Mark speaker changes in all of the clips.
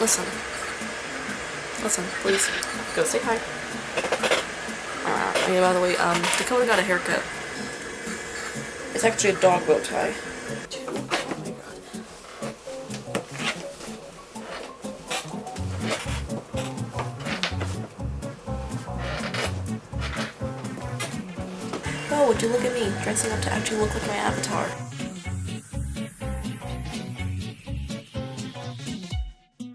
Speaker 1: Listen. Listen, please. Go say hi. Yeah, by the way, Dakota got a haircut. It's actually a dog bow tie. Oh my god. Oh, would you look at me, dressing up to actually look like my avatar.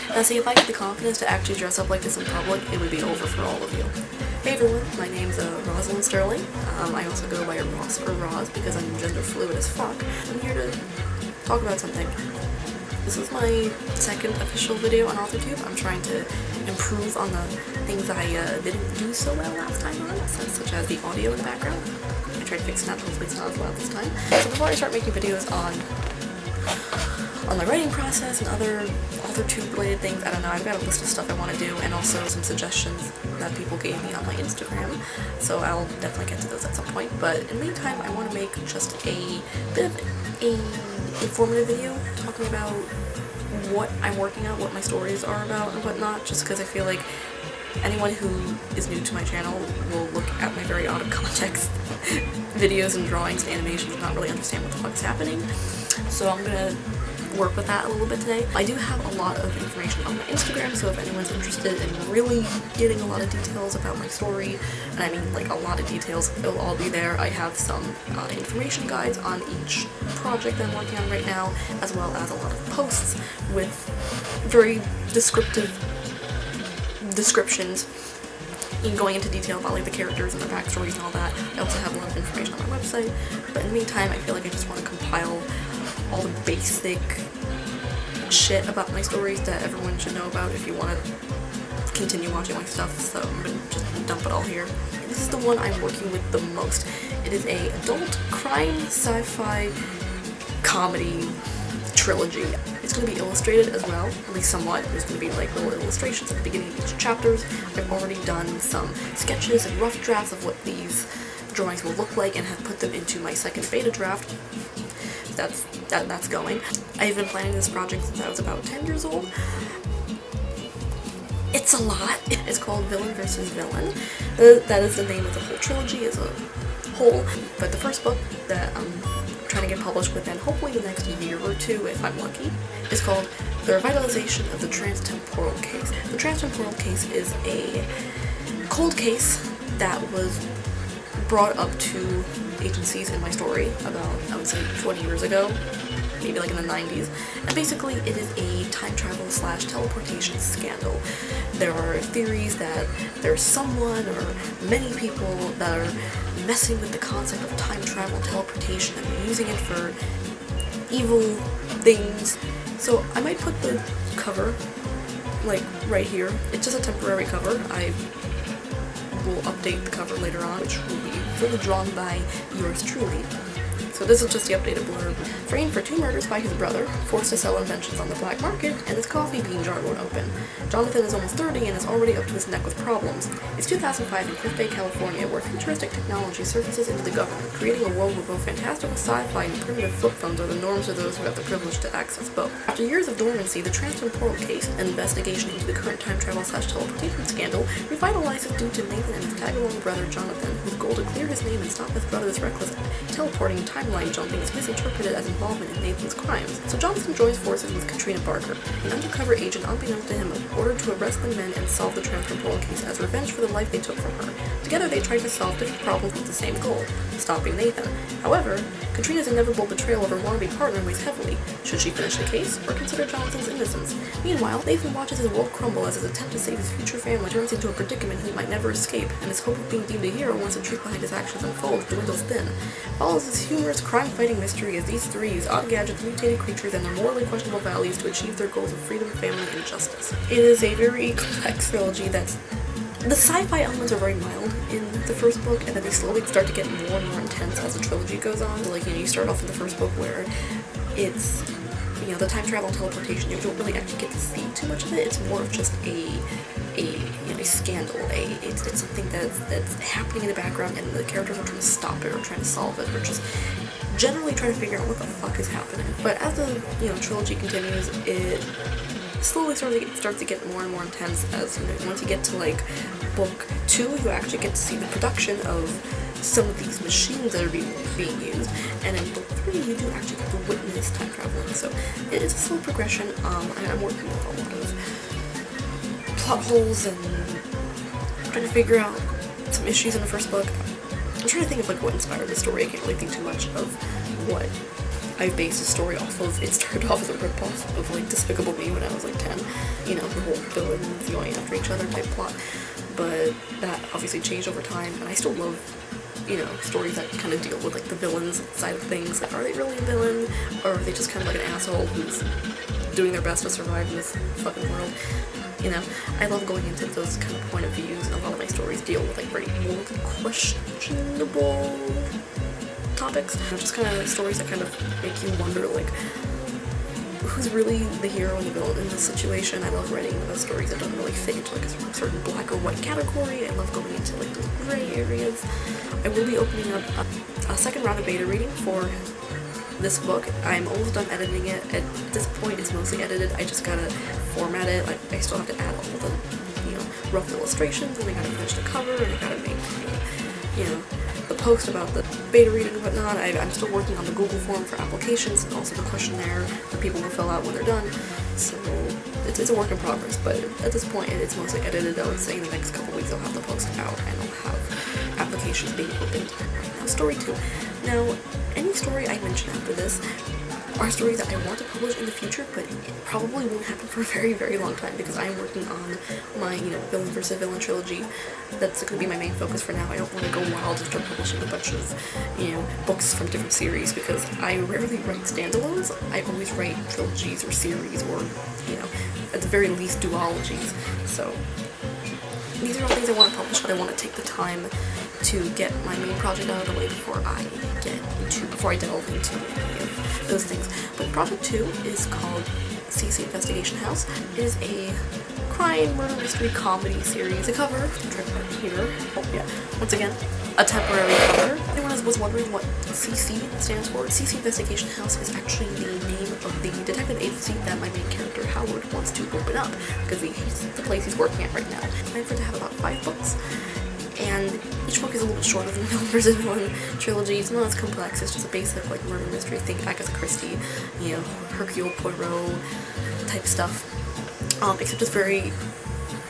Speaker 1: Now see, if I get the confidence to actually dress up like this in public, it would be over for all of you. Hey everyone, my name's Rosalind Sterling. I also go by Ross or Roz because I'm gender fluid as fuck. I'm here to talk about something. This is my second official video on Authortube. I'm trying to improve on the things I didn't do so well last time on, such as the audio in the background. I tried fixing that, hopefully it's not as loud this time. So before I start making videos on my writing process and other Authortube related things, I don't know, I've got a list of stuff I want to do and also some suggestions that people gave me on my Instagram, so I'll definitely get to those at some point. But in the meantime, I want to make just a bit of an informative video talking about what I'm working on, what my stories are about and whatnot, just because I feel like anyone who is new to my channel will look at my very out of context videos and drawings and animations and not really understand what the fuck is happening. So I'm gonna work with that a little bit today. I do have a lot of information on my Instagram, so if anyone's interested in really getting a lot of details about my story, and I mean like a lot of details, it'll all be there. I have some information guides on each project that I'm working on right now, as well as a lot of posts with very descriptive descriptions and going into detail about like the characters and their backstories and all that. I also have a lot of information on my website, but in the meantime I feel like I just want to compile all the basic shit about my stories that everyone should know about if you want to continue watching my stuff, so I'm gonna just dump it all here. This is the one I'm working with the most. It is a adult crime sci-fi comedy trilogy. It's going to be illustrated as well, at least somewhat. There's going to be like little illustrations at the beginning of each chapters. I've already done some sketches and rough drafts of what these drawings will look like and have put them into my second beta draft. That's going. I've been planning this project since I was about 10 years old. It's a lot. It's called Villain vs. Villain. That is the name of the whole trilogy as a whole, but the first book that I'm trying to get published within hopefully the next year or two, if I'm lucky, is called The Revitalization of the Transtemporal Case. The Transtemporal Case is a cold case that was brought up to agencies in my story about, I would say, 20 years ago, maybe like in the 90s, and basically it is a time travel / teleportation scandal. There are theories that there's someone or many people that are messing with the concept of time travel and teleportation and using it for evil things. So I might put the cover like right here. It's just a temporary cover. I will update the cover later on, which will be fully drawn by yours truly. So this is just the updated blurb. Framed for 2 murders by his brother, forced to sell inventions on the black market, and his coffee bean jar won't open. Jonathan is almost 30 and is already up to his neck with problems. It's 2005 in Cliff Bay, California, where futuristic technology surfaces into the government, creating a world where both fantastical sci-fi and primitive flip phones are the norms for those who have the privilege to access both. After years of dormancy, the Transtemporal Case, an investigation into the current time travel / teleportation scandal, revitalizes due to Nathan and his tag-along brother Jonathan, whose goal to clear his name and stop his brother's reckless teleporting timeline jumping is misinterpreted as involvement in Nathan's crimes. So Jonathan joins forces with Katrina Barker, an undercover agent unbeknownst to him ordered to arrest the men and solve the Transtemporal Case as revenge for the life they took from her. Together they try to solve different problems with the same goal, stopping Nathan. However, Katrina's inevitable betrayal of her wannabe partner weighs heavily. Should she finish the case, or consider Jonathan's innocence? Meanwhile, Nathan watches his world crumble as his attempt to save his future family turns into a predicament he might never escape, and his hope of being deemed a hero once the truth behind his actions unfolds dwindles thin. Follows this humorous crime-fighting mystery as these three use odd gadgets, mutated creatures, and their morally questionable values to achieve their goals of freedom, family, and justice. It is a very complex trilogy that's... The sci-fi elements are very mild in the first book, and then they slowly start to get more and more intense as the trilogy goes on. So, like, you know, you start off in the first book where it's, you know, the time travel and teleportation, you don't really actually get to see too much of it. It's more of just a scandal. It's something that's happening in the background, and the characters are trying to stop it or trying to solve it, or just generally trying to figure out what the fuck is happening. But as the trilogy continues, it slowly starts to get more and more intense as, you know, once you get to like book 2, you actually get to see the production of some of these machines that are being used, and in book 3 you do actually get to witness time traveling. So it's a slow progression. I'm working with a lot of plot holes and trying to figure out some issues in the first book. I'm trying to think of like what inspired the story. I can't really think too much of what I based the story off of. It started off as a ripoff of like Despicable Me when I was like 10, you know, the whole villains going after each other type plot, but that obviously changed over time, and I still love, you know, stories that kind of deal with like the villains side of things. Like, are they really a villain, or are they just kind of like an asshole who's doing their best to survive in this fucking world? You know, I love going into those kind of point of views, and a lot of my stories deal with like very morally questionable topics. You know, just kind of stories that kind of make you wonder, like, who's really the hero and the villain in this situation. I love writing stories that don't really fit into like a certain black or white category. I love going into like those gray areas. I will be opening up a second round of beta reading for this book. I'm almost done editing it. At this point it's mostly edited. I just gotta format it. Like, I still have to add all the, you know, rough illustrations, and I gotta finish the cover, and I gotta make, you know, the post about the beta reading and whatnot. I'm still working on the Google form for applications, and also the questionnaire that people will fill out when they're done. So it's a work in progress, but at this point it's mostly edited. I would say in the next couple weeks I'll have the post out, and I'll have applications being opened. Now, story 2. Now, any story I mention after this are stories that I want to publish in the future, but it probably won't happen for a very, very long time, because I'm working on my, you know, villain versus villain trilogy. That's going to be my main focus for now. I don't want to go wild and start publishing a bunch of, you know, books from different series, because I rarely write standalones. I always write trilogies or series, or, you know, at the very least duologies. So these are all things I want to publish, but I want to take the time to get my main project out of the way before I delve into any of those things. But project 2 is called CC Investigation House. It is a crime, murder, mystery, comedy series. The cover, here, oh yeah, once again, a temporary cover. If anyone was wondering what CC stands for, CC Investigation House is actually the name of the detective agency that my main character Howard wants to open up, because he hates the place he's working at right now. I'm planning for it to have about 5 books, and each book is a little bit shorter than the Villain vs. Villain trilogy. It's not as complex. It's just a basic like murder mystery. Think Agatha Christie, you know, Hercule Poirot type stuff. Except it's very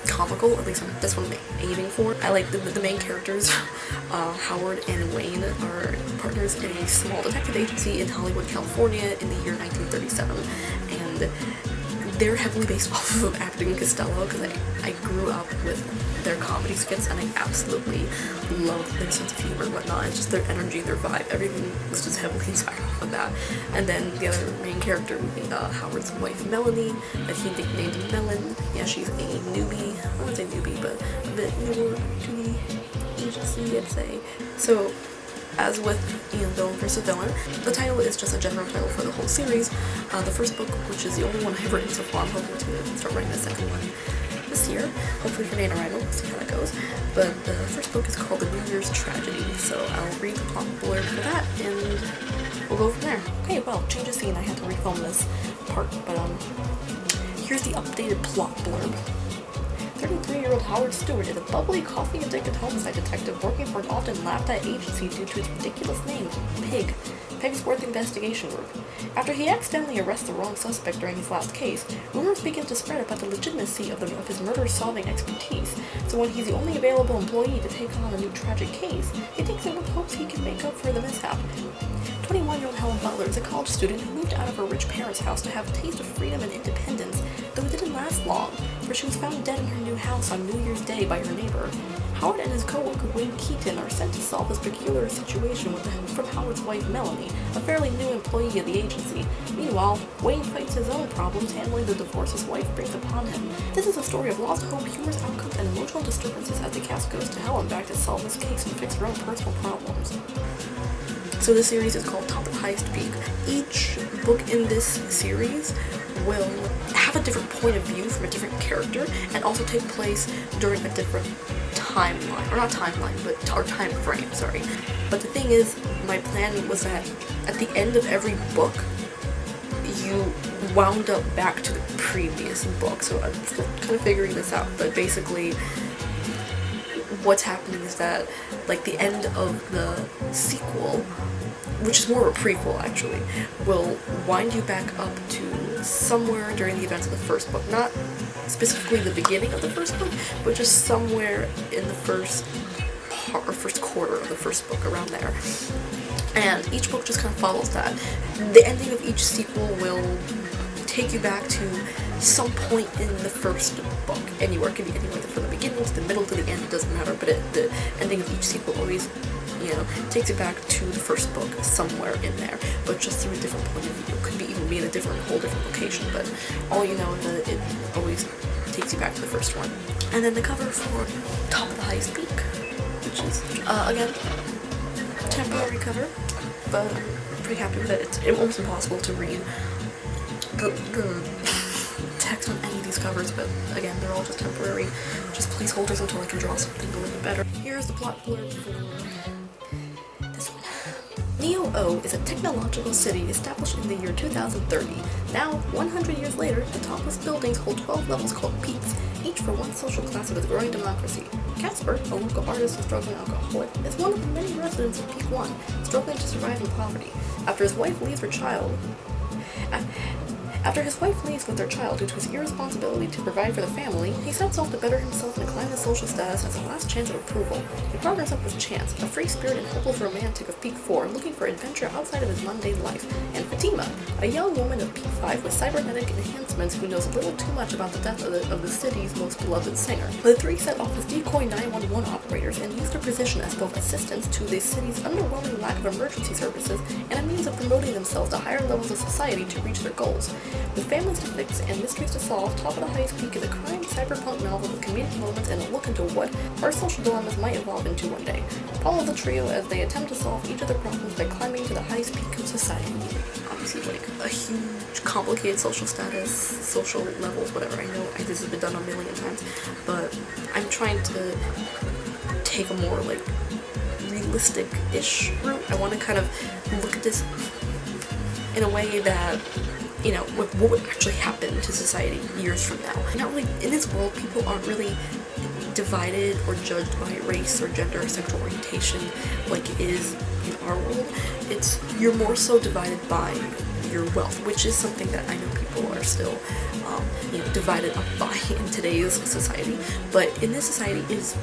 Speaker 1: comical. At least that's what I'm aiming for. I like the main characters. Howard and Wayne are partners in a small detective agency in Hollywood, California, in the year 1937, and they're heavily based off of Abbott and Costello, because I grew up with their comedy skits, and I absolutely love their sense of humor and whatnot. It's just their energy, their vibe, everything was just heavily inspired off of that. And then the other main character would be Howard's wife, Melanie, that he nicknamed Melon. Yeah, she's a newbie, I wouldn't say newbie, but a bit newer to the agency, I'd say. So, as with, you know, Villain vs. Villain, the title is just a general title for the whole series. The first book, which is the only one I've written so far, I'm hoping to start writing the second one this year, hopefully for NaNoWriMo, we'll see how that goes. But the first book is called The New Year's Tragedy, so I'll read the plot blurb for that, and we'll go from there. Okay, well, change of scene, I had to refilm this part, but here's the updated plot blurb. 33-year-old Howard Stewart is a bubbly, coffee-addicted homicide detective working for an often laughed-at agency due to its ridiculous name, Pig, Pegsworth Investigation Group. After he accidentally arrests the wrong suspect during his last case, rumors begin to spread about the legitimacy of his murder-solving expertise, so when he's the only available employee to take on a new tragic case, he takes it with hopes he can make up for the mishap. 21-year-old Helen Butler is a college student who moved out of her rich parents' house to have a taste of freedom and independence, though it didn't last long, for she was found dead in her new house on New Year's Day by her neighbor. Howard and his co-worker Wayne Keaton are sent to solve this peculiar situation with the help from Howard's wife Melanie, a fairly new employee of the agency. Meanwhile, Wayne fights his own problems handling the divorce his wife brings upon him. This is a story of lost hope, humorous outcomes, and emotional disturbances as the cast goes to hell and back to solve this case and fix her own personal problems. So this series is called Top of Highest Peak. Each book in this series will have a different point of view from a different character, and also take place during a different timeline, or not timeline, but or time frame, sorry. But the thing is, my plan was that at the end of every book, you wound up back to the previous book, so I'm still kind of figuring this out, but basically what's happening is that, like, the end of the sequel, which is more of a prequel actually, will wind you back up to somewhere during the events of the first book. Not specifically the beginning of the first book, but just somewhere in the first part, or first quarter of the first book, around there. And each book just kind of follows that. The ending of each sequel will take you back to some point in the first book. Anywhere, it can be anywhere from the beginning to the middle to the end, it doesn't matter, but the ending of each sequel always, you know, takes you back to the first book somewhere in there, but just through a different point of view. It could be even be in a whole different location, but all you know is that it always takes you back to the first one. And then the cover for Top of the Highest Peak, which is, again, temporary cover, but I'm pretty happy with it. It's almost impossible to read the text on any of these covers, but again, they're all just temporary, just placeholders until I can draw something a little bit better. Here's the plot blurb for this one. Neo-O is a technological city established in the year 2030. Now, 100 years later, the topless buildings hold 12 levels called peaks, each for one social class of its growing democracy. Casper, a local artist and struggling alcoholic, is one of the many residents of Peak 1, struggling to survive in poverty. After his wife leaves with their child due to his irresponsibility to provide for the family, he sets off to better himself and climb his social status as a last chance of approval. He partners up with Chance, a free spirit and hopeless romantic of Peak 4, looking for adventure outside of his mundane life, and Fatima, a young woman of Peak 5 with cybernetic enhancements who knows a little too much about the death of the city's most beloved singer. The three set off as decoy 911 operators and use their position as both assistants to the city's underwhelming lack of emergency services and a means of promoting themselves to higher levels of society to reach their goals. With families to fix and mysteries to solve, Top of the Highest Peak is a crime cyberpunk novel with comedic moments and a look into what our social dilemmas might evolve into one day. Follow the trio as they attempt to solve each of their problems by climbing to the highest peak of society. Obviously, like, a huge, complicated social status, social levels, whatever. I know this has been done a million times, but I'm trying to take a more, like, realistic-ish route. I want to kind of look at this in a way that, you know, what would actually happen to society years from now. Not really, in this world, people aren't really divided or judged by race or gender or sexual orientation like it is in our world. You're more so divided by your wealth, which is something that I know people are still, you know, divided up by in today's society. But in this society, it is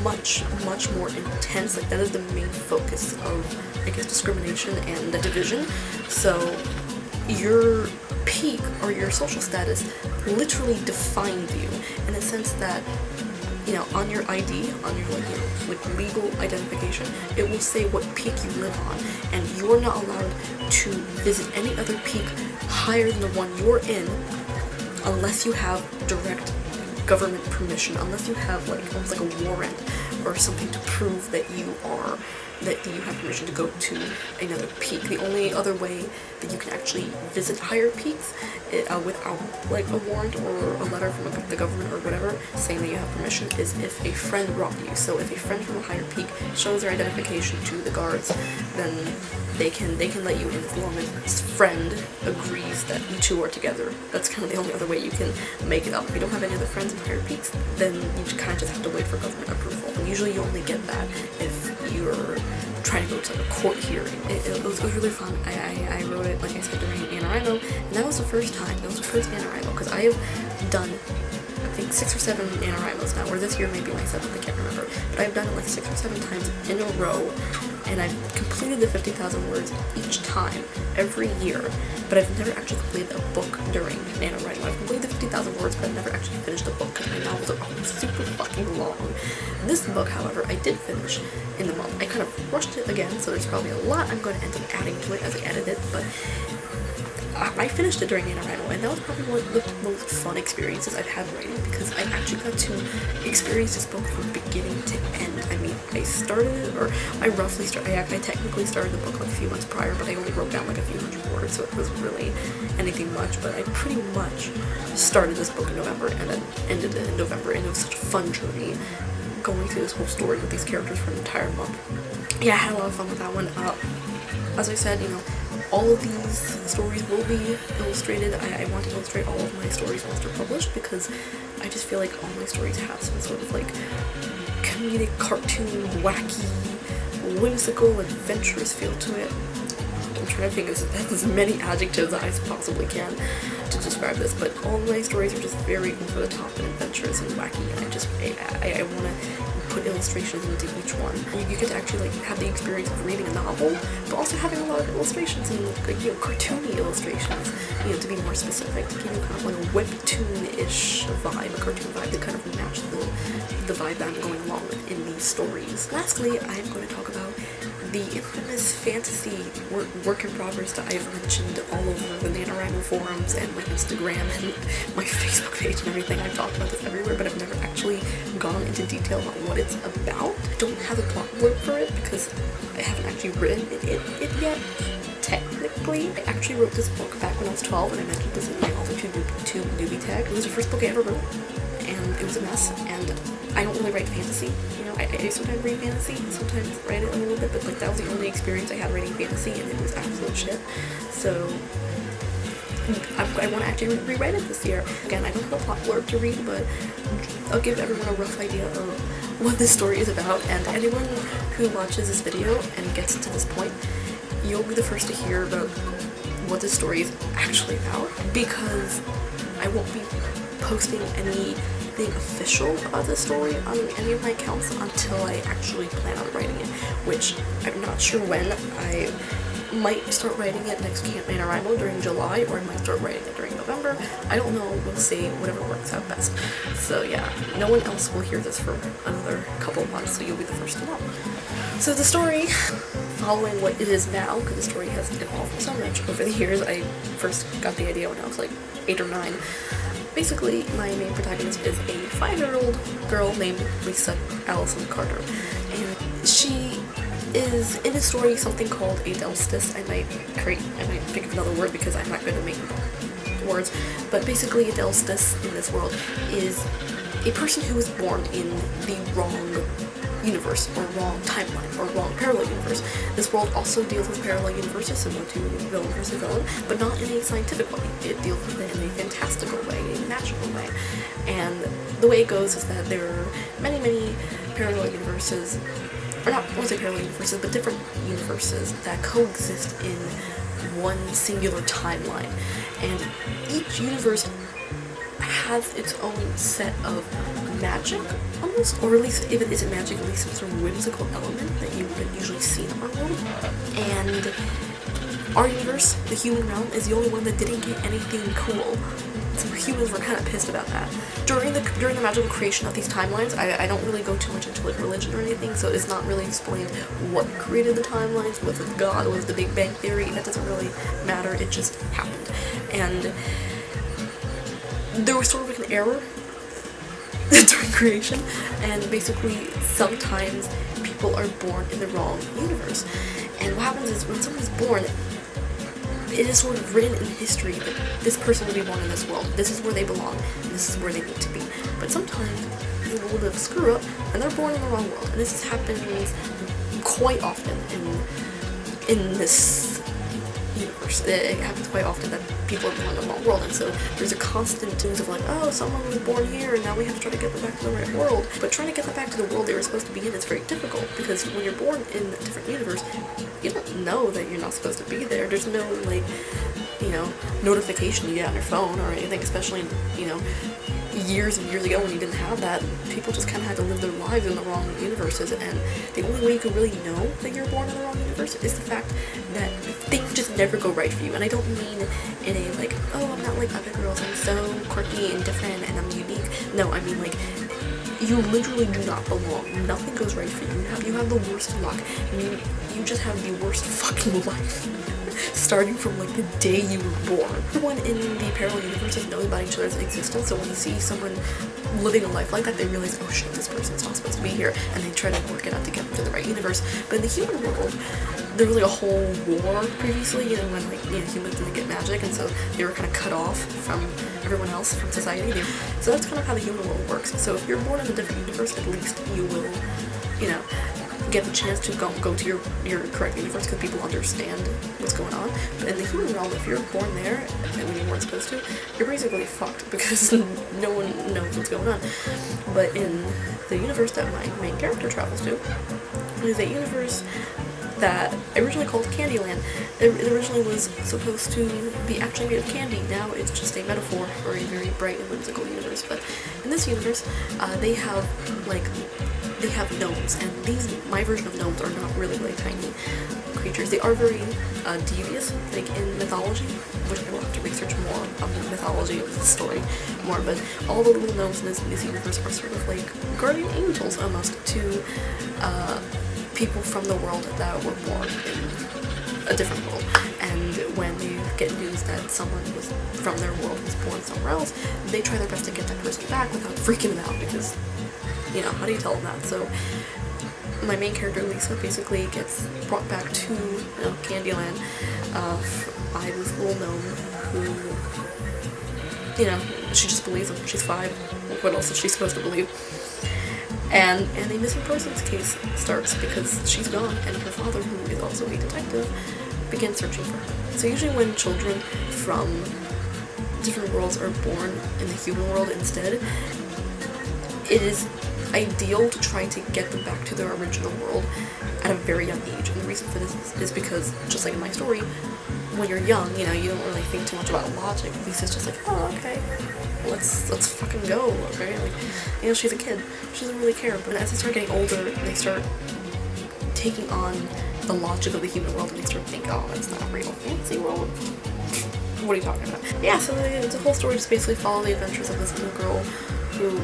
Speaker 1: much, much more intense. Like, that is the main focus of, I guess, discrimination and division. So your peak or your social status literally defines you in the sense that, you know, on your ID, on your, like, you know, like, legal identification, it will say what peak you live on, and you're not allowed to visit any other peak higher than the one you're in unless you have direct government permission, unless you have, like, almost like a warrant or something to prove that you have permission to go to another peak. The only other way that you can actually visit higher peaks without, like, a warrant or a letter from the government or whatever saying that you have permission is if a friend brought you. So if a friend from a higher peak shows their identification to the guards, then they can let you in as long as this friend agrees that you two are together. That's kind of the only other way you can make it up. If you don't have any other friends in higher peaks, then you kind of just have to wait for government approval. And usually you only get that if you're trying to go to, like, a court hearing. It was really fun. I wrote it, like I said, during NaNoWriMo, and that was the first time. That was the first NaNoWriMo, because I have done, I think, 6 or 7 NaNoWriMos now, or this year maybe my 7th, I can't remember, but I've done it like 6 or 7 times in a row, and I've completed the 50,000 words each time, every year, but I've never actually completed a book during NaNoWriMo. I've completed the 50,000 words, but I've never actually finished a book, because my novels are always super fucking long. This book, however, I did finish in the month. I kind of rushed it again, so there's probably a lot I'm going to end up adding to it as I edit it, but I finished it during NaNoWriMo, and that was probably one of the most fun experiences I've had writing, because I actually got to experience this book from beginning to end. I mean, I technically started the book like a few months prior, but I only wrote down like a few hundred words, so it wasn't really anything much, but I pretty much started this book in November and then ended it in November, and it was such a fun journey going through this whole story with these characters for an entire month. Yeah, I had a lot of fun with that one. As I said, you know, all of these stories will be illustrated. I want to illustrate all of my stories once they're published because I just feel like all my stories have some sort of like comedic, cartoon, wacky, whimsical, adventurous feel to it. I'm trying to think of as many adjectives as I possibly can to describe this, but all my stories are just very over the top and adventurous and wacky, and I want to put illustrations into each one. You get to actually like have the experience of reading a novel, but also having a lot of illustrations and like, you know, cartoony illustrations, you know, to be more specific, to give you kind of like a webtoon-ish vibe, a cartoon vibe that kind of match the vibe that I'm going along with in these stories. Lastly, I'm going to talk about the infamous fantasy work in progress that I've mentioned all over the NaNoWriMo forums and my Instagram and my Facebook page and everything. I've talked about this everywhere, but I've never actually gone into detail about what it's about. I don't have a plot blurb for it because I haven't actually written it yet. Technically, I actually wrote this book back when I was 12, and I mentioned this in my Authortube newbie tag. It was the first book I ever wrote, and it was a mess, and I don't really write fantasy. You know, I sometimes read fantasy, sometimes write it a little bit, but like that was the only experience I had writing fantasy, and it was absolute shit. So I want to actually rewrite it this year. Again, I don't have a plot blurb to read, but I'll give everyone a rough idea of what this story is about, and anyone who watches this video and gets to this point, you'll be the first to hear about what this story is actually about, because I won't be posting anything official about this story on any of my accounts until I actually plan on writing it, which I'm not sure when. I might start writing it next Camp NaNoWriMo during July, or I might start writing it during November. I don't know, we'll see, whatever works out best. So yeah, no one else will hear this for another couple of months, so you'll be the first to know. So the story, following what it is now, because the story has evolved so much over the years. I first got the idea when I was like 8 or 9. Basically, my main protagonist is a 5-year-old girl named Lisa Allison Carter, and she is in a story something called a Delstis. I might pick up another word because I'm not good at making words, but basically a Delstis in this world is a person who was born in the wrong universe, or wrong timeline, or wrong parallel universe. This world also deals with parallel universes, similar to villain versus villain, but not in a scientific way. It deals with it in a fantastical way, a magical way. And the way it goes is that there are many, many parallel universes, or not, I won't say parallel universes, but different universes that coexist in one singular timeline. And each universe has its own set of magic, almost, or at least if it isn't magic, at least some sort of whimsical element that you would usually see in our world. And our universe, the human realm, is the only one that didn't get anything cool. So humans were kind of pissed about that. During the magical creation of these timelines, I don't really go too much into like religion or anything, so it's not really explained what created the timelines, was it God, was the Big Bang Theory, that doesn't really matter, it just happened. And there was sort of like an error during creation, and basically sometimes people are born in the wrong universe. And what happens is when someone's born, it is sort of written in history that this person will be born in this world. This is where they belong, and this is where they need to be. But sometimes there's a little bit of screw up, and they're born in the wrong world. And this happens quite often in this universe. It happens quite often that people are born in the wrong world, and so there's a constant news of like, oh, someone was born here, and now we have to try to get them back to the right world. But trying to get them back to the world they were supposed to be in is very difficult, because when you're born in a different universe, you don't know that you're not supposed to be there. There's no, like, you know, notification you get on your phone or anything, especially, you know, years and years ago when you didn't have that. People just kind of had to live their lives in the wrong universes, and the only way you can really know that you're born in the wrong universe is the fact that things just never go right for you. And I don't mean in a like, oh, I'm not like other girls, I'm so quirky and different and I'm unique. No, I mean like, you literally do not belong. Nothing goes right for you. You have the worst luck. You just have the worst fucking life. Starting from like the day you were born. Everyone in the parallel universes knows about each other's existence, so when you see someone living a life like that, they realize, oh shit, this person's not supposed to be here, and they try to work it out to get them to the right universe. But in the human world, there was like a whole war previously, you know, when like, you know, humans didn't get magic, and so they were kind of cut off from everyone else, from society. So that's kind of how the human world works. So if you're born in a different universe, at least you will, you know, get the chance to go to your correct universe because people understand what's going on. But in the human realm, if you're born there and when you weren't supposed to, you're basically fucked because no one knows what's going on. But in the universe that my main character travels to, it is a universe that originally called Candyland. It originally was supposed to be actually made of candy. Now it's just a metaphor for a very bright and whimsical universe. But in this universe, they have gnomes, and my version of gnomes are not really tiny creatures. They are very devious, like in mythology, which I will have to research more on the mythology of the story more, but all the little gnomes in this universe are sort of like guardian angels almost to people from the world that were born in a different world. And when they get news that someone from their world was born somewhere else, they try their best to get that person back without freaking them out, because, you know, how do you tell them that? So my main character, Lisa, basically gets brought back to, you know, Candyland by this little gnome who, you know, she just believes him. She's 5. What else is she supposed to believe? And a missing persons case starts because she's gone, and her father, who is also a detective, begins searching for her. So usually when children from different worlds are born in the human world instead, it is ideal to try to get them back to their original world at a very young age. And the reason for this is because, just like in my story, when you're young, you know, you don't really think too much about logic. Lisa's just like, oh, okay, let's fucking go, okay? Like, you know, she's a kid. She doesn't really care. But as they start getting older, they start taking on the logic of the human world, and they start thinking, oh, that's not a real fantasy world. What are you talking about? Yeah, so the whole story just basically follows the adventures of this little girl who,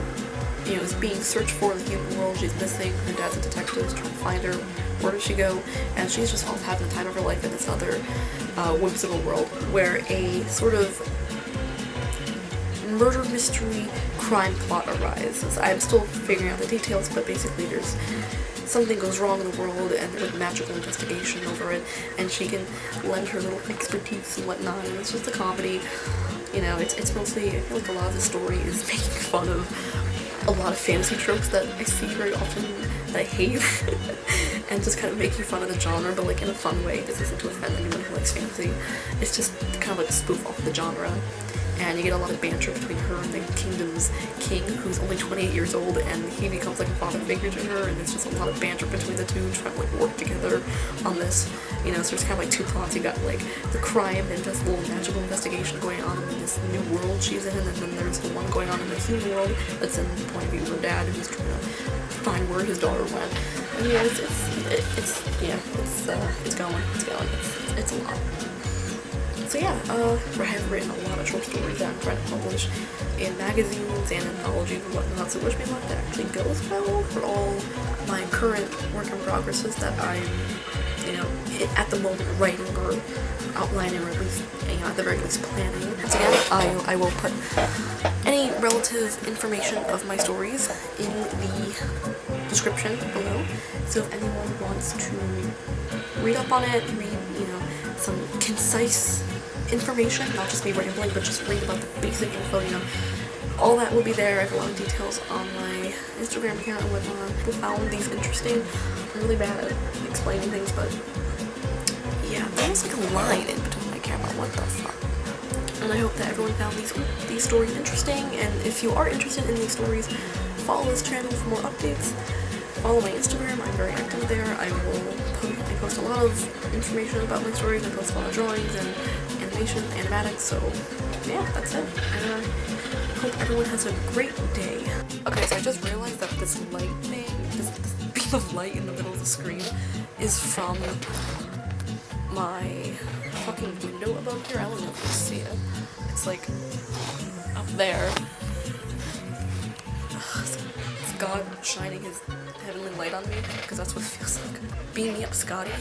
Speaker 1: you know, is being searched for in the human world. She's missing. Her dad's a detective, is trying to find her. Where does she go? And she's just having the time of her life in this other whimsical world where a sort of murder mystery crime plot arises. I'm still figuring out the details, but basically there's something goes wrong in the world and there's magical investigation over it, and she can lend her little expertise and whatnot, and it's just a comedy. You know, it's mostly, I feel like a lot of the story is making fun of a lot of fantasy tropes that I see very often that I hate and just kind of making fun of the genre, but like in a fun way. This isn't to offend anyone who likes fantasy. It's just kind of like a spoof off the genre. And you get a lot of banter between her and the kingdom's king, who's only 28 years old, and he becomes like a father figure to her, and there's just a lot of banter between the two, trying to like work together on this, you know. So there's kind of like two plots. You got like the crime and just a little magical investigation going on in this new world she's in, and then there's the one going on in the human world that's in the point of view of her dad, who's trying to find where his daughter went. And yeah, it's a lot. So yeah, I have written a lot of short stories that I'm trying to publish in magazines and anthologies and whatnot, so wish me luck. That actually goes well for all my current work in progresses that I'm, you know, at the moment writing or outlining, or at least, you know, at the very least planning. Once again, I will put any relative information of my stories in the description below, so if anyone wants to read up on it, read, you know, some concise information, not just me rambling, but just read about the basic info, you know, all that will be there. I have a lot of details on my Instagram account and whatnot. People found these interesting. I'm really bad at explaining things, but yeah, there's like a line in between my camera, what the fuck. And I hope that everyone found these stories interesting, and if you are interested in these stories, follow this channel for more updates. Follow my Instagram, I'm very active there. I post a lot of information about my stories. I post a lot of drawings and animation, animatics, so yeah, that's it. And I hope everyone has a great day. Okay, so I just realized that this light thing, this beam of light in the middle of the screen is from my fucking window above here. I don't know if you see it. It's like up there. It's God shining his heavenly light on me, because that's what it feels like. Beam me up, Scotty.